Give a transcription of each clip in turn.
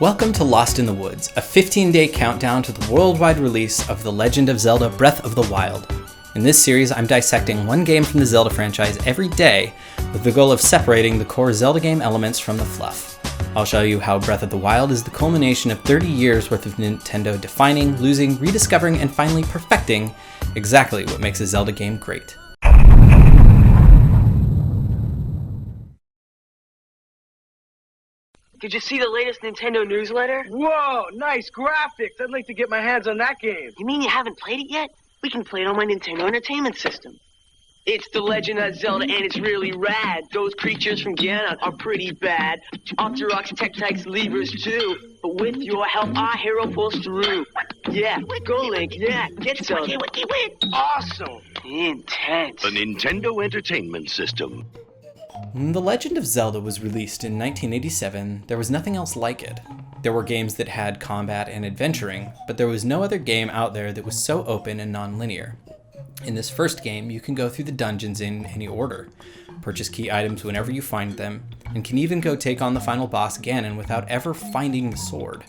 Welcome to Lost in the Woods, a 15-day countdown to the worldwide release of The Legend of Zelda Breath of the Wild. In this series, I'm dissecting one game from the Zelda franchise every day with the goal of separating the core Zelda game elements from the fluff. I'll show you how Breath of the Wild is the culmination of 30 years worth of Nintendo defining, losing, rediscovering, and finally perfecting exactly what makes a Zelda game great. Did you see the latest Nintendo newsletter? Whoa, nice graphics. I'd like to get my hands on that game. You mean you haven't played it yet? We can play it on my Nintendo Entertainment System. It's The Legend of Zelda, and it's really rad. Those creatures from Ganon are pretty bad. Octoroks, Tektites, Levers too. But with your help, our hero pulls through. Yeah, go Link, yeah, get Zelda. Awesome. Intense. The Nintendo Entertainment System. When The Legend of Zelda was released in 1987, there was nothing else like it. There were games that had combat and adventuring, but there was no other game out there that was so open and non-linear. In this first game, you can go through the dungeons in any order, purchase key items whenever you find them, and can even go take on the final boss Ganon without ever finding the sword.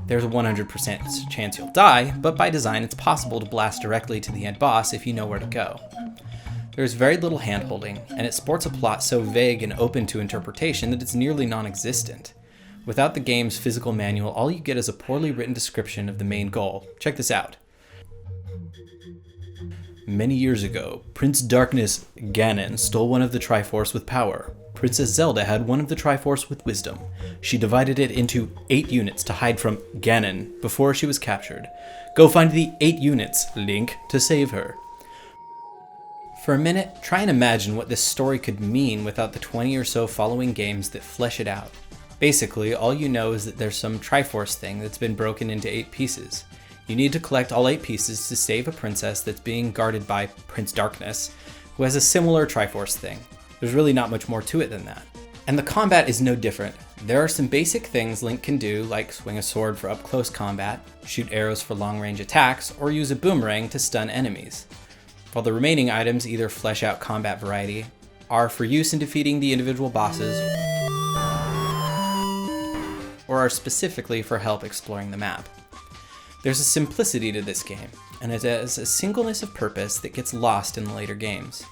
There's a 100% chance you'll die, but by design it's possible to blast directly to the end boss if you know where to go. There's very little hand-holding, and it sports a plot so vague and open to interpretation that it's nearly non-existent. Without the game's physical manual, all you get is a poorly written description of the main goal. Check this out. Many years ago, Prince Darkness Ganon stole one of the Triforce with power. Princess Zelda had one of the Triforce with wisdom. She divided it into 8 units to hide from Ganon before she was captured. Go find the 8 units, Link, to save her. For a minute, try and imagine what this story could mean without the 20 or so following games that flesh it out. Basically, all you know is that there's some Triforce thing that's been broken into 8 pieces. You need to collect all 8 pieces to save a princess that's being guarded by Prince Darkness, who has a similar Triforce thing. There's really not much more to it than that. And the combat is no different. There are some basic things Link can do, like swing a sword for up-close combat, shoot arrows for long-range attacks, or use a boomerang to stun enemies. While the remaining items either flesh out combat variety, are for use in defeating the individual bosses, or are specifically for help exploring the map. There's a simplicity to this game, and it has a singleness of purpose that gets lost in the later games.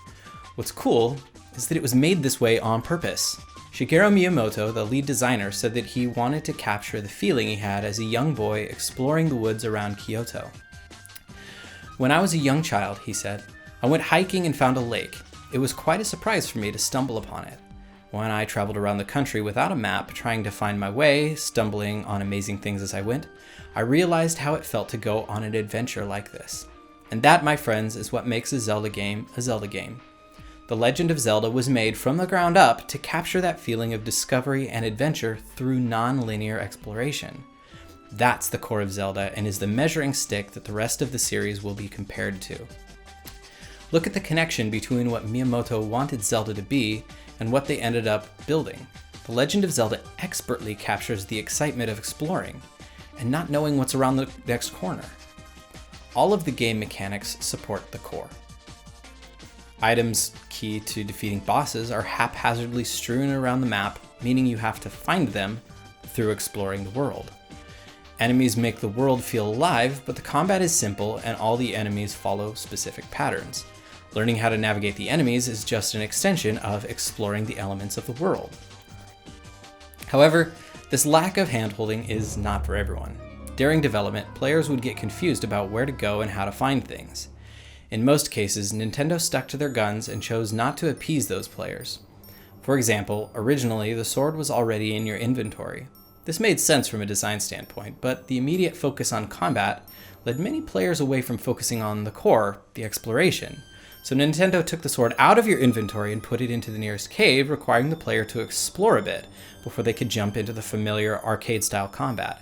What's cool is that it was made this way on purpose. Shigeru Miyamoto, the lead designer, said that he wanted to capture the feeling he had as a young boy exploring the woods around Kyoto. When I was a young child, he said, I went hiking and found a lake. It was quite a surprise for me to stumble upon it. When I traveled around the country without a map, trying to find my way, stumbling on amazing things as I went, I realized how it felt to go on an adventure like this. And that, my friends, is what makes a Zelda game a Zelda game. The Legend of Zelda was made from the ground up to capture that feeling of discovery and adventure through non-linear exploration. That's the core of Zelda and is the measuring stick that the rest of the series will be compared to. Look at the connection between what Miyamoto wanted Zelda to be and what they ended up building. The Legend of Zelda expertly captures the excitement of exploring and not knowing what's around the next corner. All of the game mechanics support the core. Items key to defeating bosses are haphazardly strewn around the map, meaning you have to find them through exploring the world. Enemies make the world feel alive, but the combat is simple and all the enemies follow specific patterns. Learning how to navigate the enemies is just an extension of exploring the elements of the world. However, this lack of handholding is not for everyone. During development, players would get confused about where to go and how to find things. In most cases, Nintendo stuck to their guns and chose not to appease those players. For example, originally the sword was already in your inventory. This made sense from a design standpoint, but the immediate focus on combat led many players away from focusing on the core, the exploration. So Nintendo took the sword out of your inventory and put it into the nearest cave, requiring the player to explore a bit before they could jump into the familiar arcade-style combat.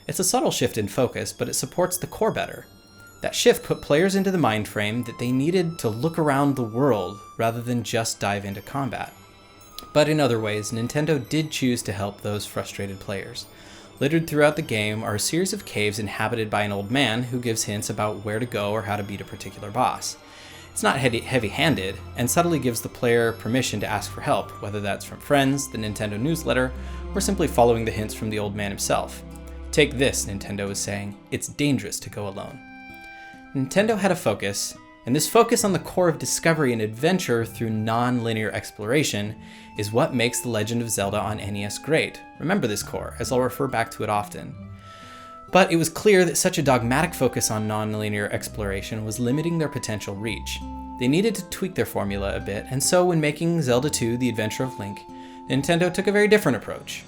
It's a subtle shift in focus, but it supports the core better. That shift put players into the mind frame that they needed to look around the world rather than just dive into combat. But in other ways, Nintendo did choose to help those frustrated players. Littered throughout the game are a series of caves inhabited by an old man who gives hints about where to go or how to beat a particular boss. It's not heavy-handed, and subtly gives the player permission to ask for help, whether that's from friends, the Nintendo newsletter, or simply following the hints from the old man himself. Take this, Nintendo is saying. It's dangerous to go alone. Nintendo had a focus, and this focus on the core of discovery and adventure through non-linear exploration is what makes The Legend of Zelda on NES great. Remember this core, as I'll refer back to it often. But it was clear that such a dogmatic focus on non-linear exploration was limiting their potential reach. They needed to tweak their formula a bit, and so when making Zelda 2: The Adventure of Link, Nintendo took a very different approach.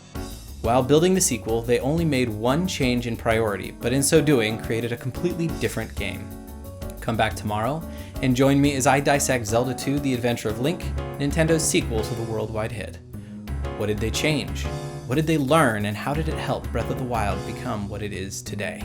While building the sequel, they only made one change in priority, but in so doing, created a completely different game. Come back tomorrow, and join me as I dissect Zelda 2: The Adventure of Link, Nintendo's sequel to the worldwide hit. What did they change? What did they learn, and how did it help Breath of the Wild become what it is today?